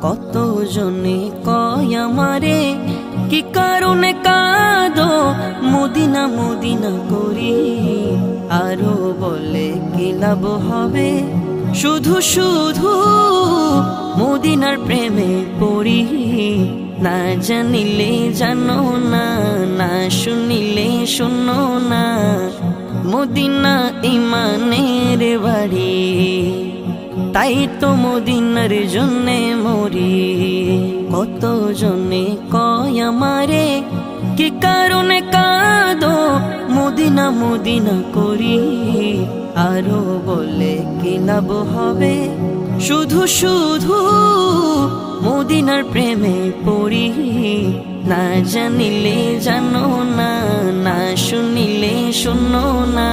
কত জনে কয় আমারে কি কারণে কাঁদো মদিনা মদিনা করি, আরো বলে কি লাভ হবে শুধু শুধু মদিনার প্রেমে পড়ি। না জানিলে জানো না, না শুনিলে শোনো না, মদিনা ইমানের বাড়ি, তাই তো মদিনার জন্যে মরি। কত জনে কয় আমারে কি কারণে কাঁদো মদিনা মদিনা করি, আরো বলে কি লাভ হবে শুধু শুধু মদিনার প্রেমে পড়ি। না জানিলে জানো না, না শুনিলে শোনো না,